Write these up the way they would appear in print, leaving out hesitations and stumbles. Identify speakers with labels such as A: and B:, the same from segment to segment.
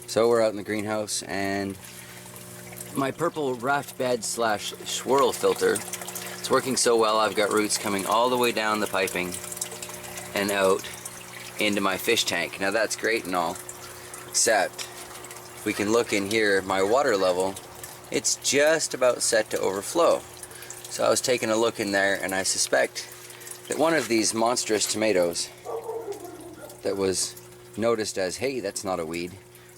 A: So we're out in the greenhouse, and my purple raft bed slash swirl filter, it's working so well. I've got roots coming all the way down the piping and out into my fish tank. Now that's great and all, except if we can look in here, my water level, it's just about set to overflow. So I was taking a look in there, and I suspect that one of these monstrous tomatoes that was noticed as, hey, that's not a weed,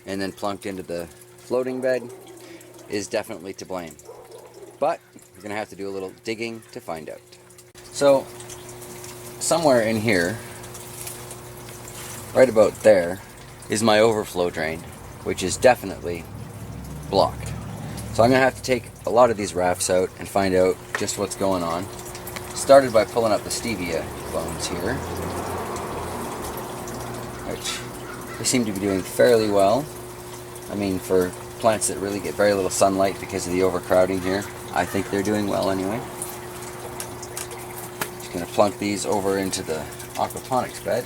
A: and then plunked into the floating bed is definitely to blame. But we're gonna have to do a little digging to find out. So somewhere in here, right about there, is my overflow drain, which is definitely blocked. So I'm gonna have to take a lot of these rafts out and find out just what's going on. Started by pulling up the stevia clones here, which they seem to be doing fairly well. I mean, for plants that really get very little sunlight because of the overcrowding here, I think they're doing well anyway. Just gonna plunk these over into the aquaponics bed.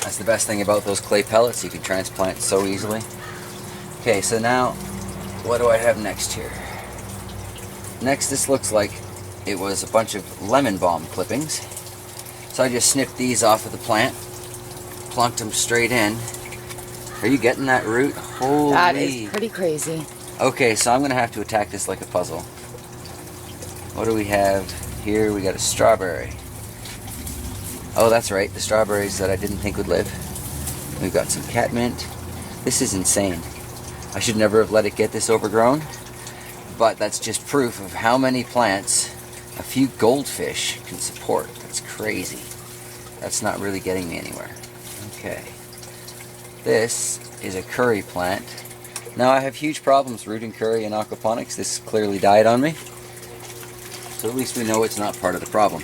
A: That's the best thing about those clay pellets, you can transplant so easily. Okay, so now, what do I have next here? Next, this looks like it was a bunch of lemon balm clippings. So I just snipped these off of the plant, plunked them straight in. Are you getting that root? Holy.
B: That is pretty crazy.
A: Okay, so I'm gonna have to attack this like a puzzle. What do we have here? We got a strawberry. Oh, that's right, the strawberries that I didn't think would live. We've got some catmint. This is insane. I should never have let it get this overgrown, but that's just proof of how many plants a few goldfish can support. That's crazy. That's not really getting me anywhere. Okay. This is a curry plant. Now I have huge problems rooting curry in aquaponics. This clearly died on me. So at least we know it's not part of the problem.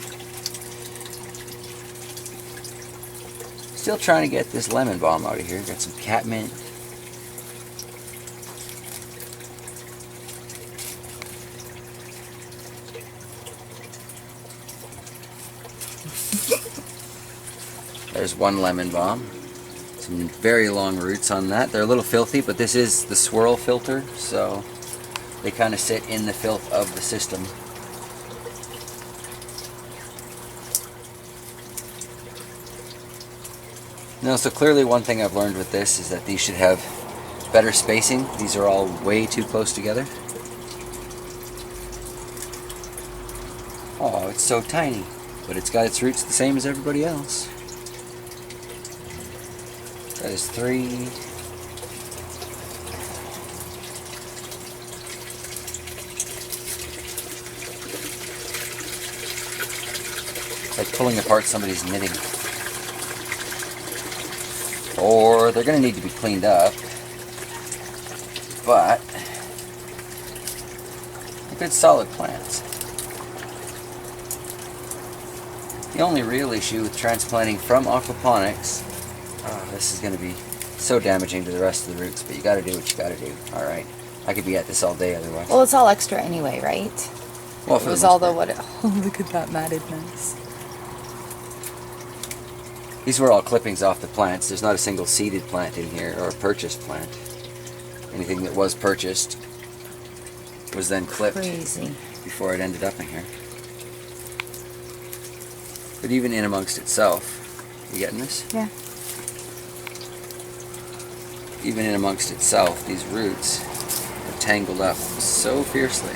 A: Still trying to get this lemon balm out of here. Got some catmint. There's one lemon balm. Some very long roots on that. They're a little filthy, but this is the swirl filter, so they kind of sit in the filth of the system. No, so clearly one thing I've learned with this is that these should have better spacing. These are all way too close together. Oh, it's so tiny, but it's got its roots the same as everybody else. That is 3. It's like pulling apart somebody's knitting. Or they're going to need to be cleaned up, but they're good solid plants. The only real issue with transplanting from aquaponics, this is going to be so damaging to the rest of the roots, but you got to do what you got to do. All right, I could be at this all day otherwise.
B: Well, it's all extra anyway, right?
A: Well,
B: it was all the what? Oh, look at that mattedness.
A: These were all clippings off the plants. There's not a single seeded plant in here, or a purchased plant. Anything that was purchased was then clipped before it ended up in here. But even in amongst itself, you getting this?
B: Yeah.
A: Even in amongst itself, these roots are tangled up so fiercely.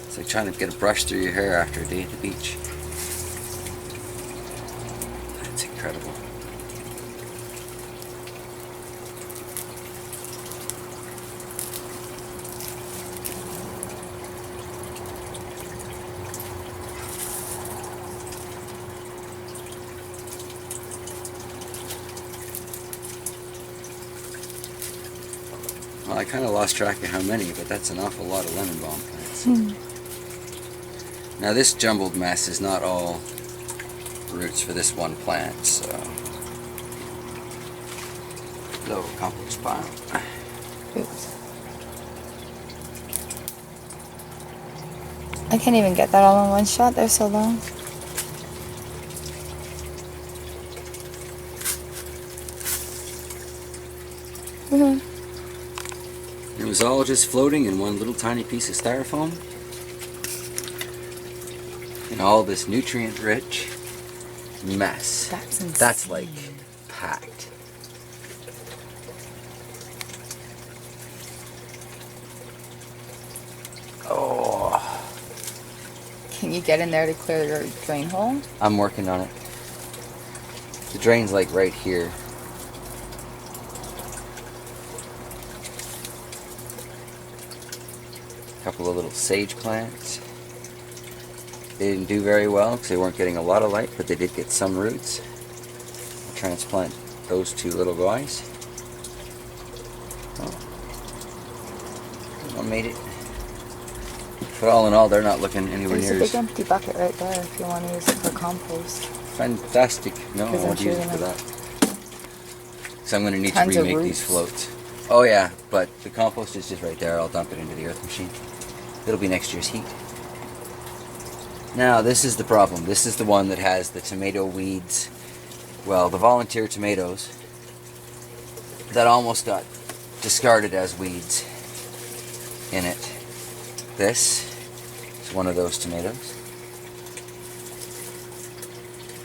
A: It's like trying to get a brush through your hair after a day at the beach. That's incredible. Well, I kind of lost track of how many, but that's an awful lot of lemon balm plants. Now this jumbled mess is not all roots for this one plant, so low compost pile.
B: Oops. I can't even get that all in one shot. They're so long.
A: It was all just floating in one little tiny piece of styrofoam. And all this nutrient-rich mess.
B: That's insane.
A: That's like packed. Oh.
B: Can you get in there to clear your drain hole?
A: I'm working on it. The drain's like right here. A couple of little sage plants. They didn't do very well because they weren't getting a lot of light, but they did get some roots. I'll transplant those two little guys. Oh. I made it. But all in all, they're not looking anywhere
B: There's
A: near
B: a
A: as
B: big empty bucket right there if you want to use it for compost.
A: fantastic. No, I won't use it for that. So I'm going to need to
B: Tons of
A: remake these floats. Oh yeah, but the compost is just right there. I'll dump it into the earth machine. It'll be next year's heat. Now this is the problem. This is the one that has the tomato weeds. Well, the volunteer tomatoes that almost got discarded as weeds in it. This is one of those tomatoes.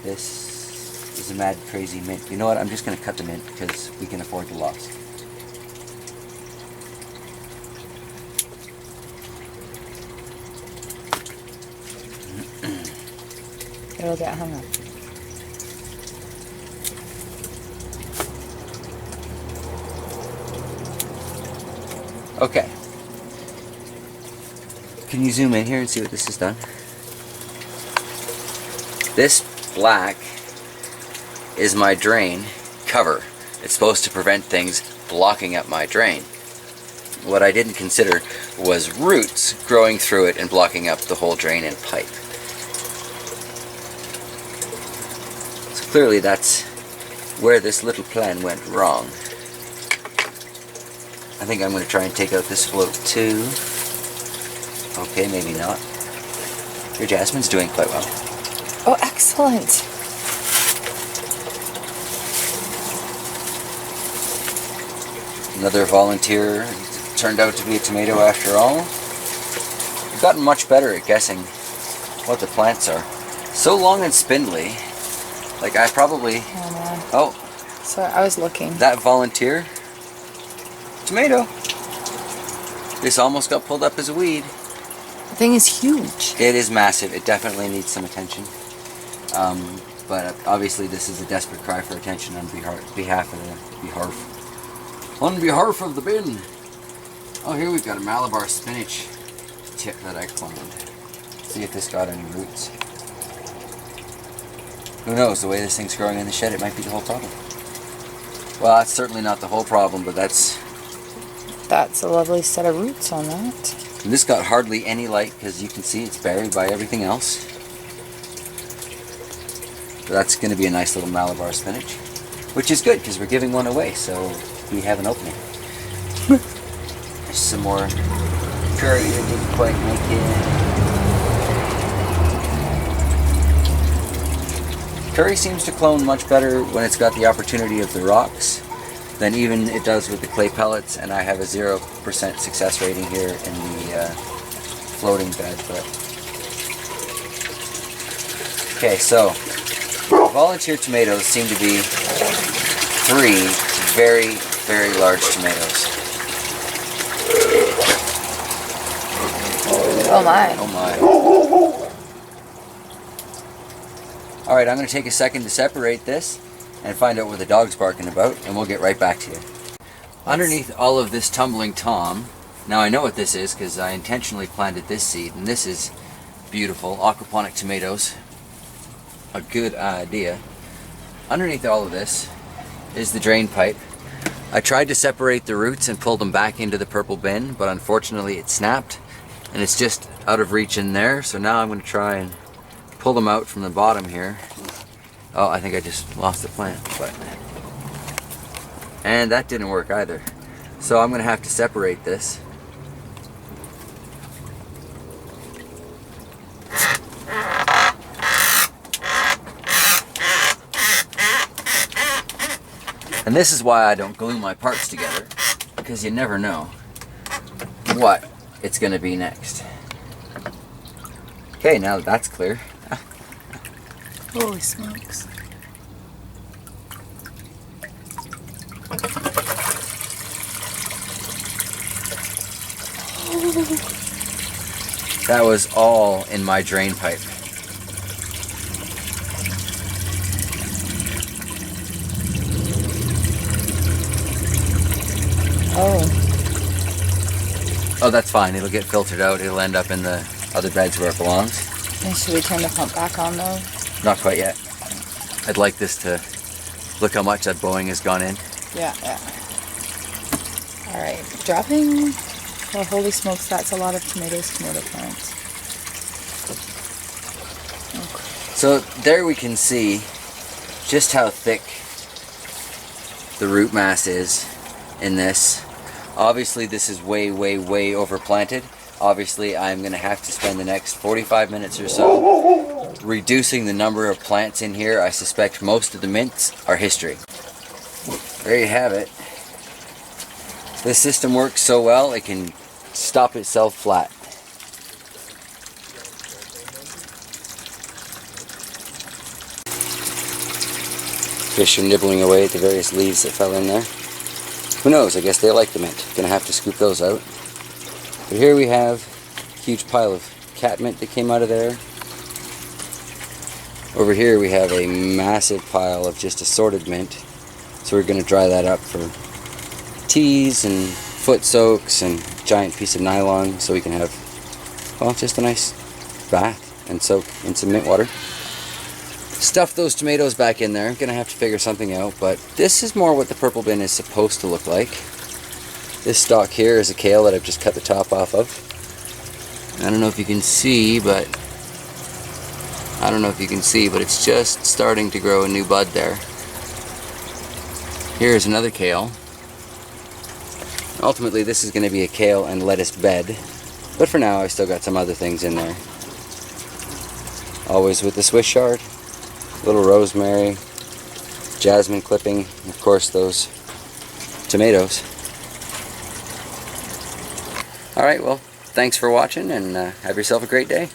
A: This is a mad crazy mint. You know what? I'm just going to cut the mint because we can afford the loss.
B: It'll get hung up.
A: Okay. Can you zoom in here and see what this has done? This black is my drain cover. It's supposed to prevent things blocking up my drain. What I didn't consider was roots growing through it and blocking up the whole drain and pipe. So clearly that's where this little plan went wrong. I think I'm going to try and take out this float too. Okay, maybe not. Your jasmine's doing quite well.
B: Oh, excellent.
A: Another volunteer turned out to be a tomato after all. I've gotten much better at guessing what the plants are. So long and spindly. Like I probably...
B: Oh, man.
A: Oh.
B: Sorry, I was looking.
A: That volunteer. Tomato. This almost got pulled up as a weed.
B: The thing is huge.
A: It is massive. It definitely needs some attention. But obviously this is a desperate cry for attention on behalf of the bin. Oh, here we've got a Malabar spinach tip that I cloned. See if this got any roots. Who knows, the way this thing's growing in the shed, it might be the whole problem. Well, that's certainly not the whole problem, but that's
B: a lovely set of roots on that.
A: and this got hardly any light because you can see it's buried by everything else. But that's going to be a nice little Malabar spinach, which is good because we're giving one away, so we have an opening. There's some more curry that didn't quite make it. Curry seems to clone much better when it's got the opportunity of the rocks than even it does with the clay pellets, and I have a 0% success rating here in the floating bed. But okay, so volunteer tomatoes seem to be 3 very, very large tomatoes.
B: Oh my.
A: Oh my. Alright, I'm going to take a second to separate this and find out what the dog's barking about, and we'll get right back to you. Underneath all of this tumbling tom, now I know what this is because I intentionally planted this seed, and this is beautiful, aquaponic tomatoes. A good idea. Underneath all of this is the drain pipe. I tried to separate the roots and pull them back into the purple bin, but unfortunately it snapped, and it's just out of reach in there, so now I'm going to try and pull them out from the bottom here. Oh, I think I just lost the plant, and that didn't work either. So I'm going to have to separate this. And this is why I don't glue my parts together, because you never know what it's going to be next. Okay, now that that's clear.
B: Holy smokes.
A: That was all in my drain pipe. Oh, that's fine. It'll get filtered out. It'll end up in the other beds where it belongs.
B: And should we turn the pump back on though?
A: Not quite yet. I'd like this to look how much that Boeing has gone in.
B: Yeah. Alright, dropping. Oh, holy smokes, that's a lot of tomato plants. Okay.
A: So there we can see just how thick the root mass is in this. Obviously this is way overplanted. Obviously I'm going to have to spend the next 45 minutes or so reducing the number of plants in here. I suspect most of the mints are history. There you have it. This system works so well it can stop itself flat. Fish are nibbling away at the various leaves that fell in there. Who knows, I guess they like the mint. Gonna have to scoop those out. But here we have a huge pile of catmint that came out of there. Over here we have a massive pile of just assorted mint. So we're gonna dry that up for teas and foot soaks and a giant piece of nylon so we can have, well, just a nice bath and soak in some mint water. Stuff those tomatoes back in there. I'm gonna have to figure something out, but this is more what the purple bin is supposed to look like. This stalk here is a kale that I've just cut the top off of. I don't know if you can see, but it's just starting to grow a new bud there. Here's another kale. Ultimately this is going to be a kale and lettuce bed, but for now I've still got some other things in there. Always with the Swiss chard, little rosemary, jasmine clipping, and of course those tomatoes. Alright, well, thanks for watching and have yourself a great day.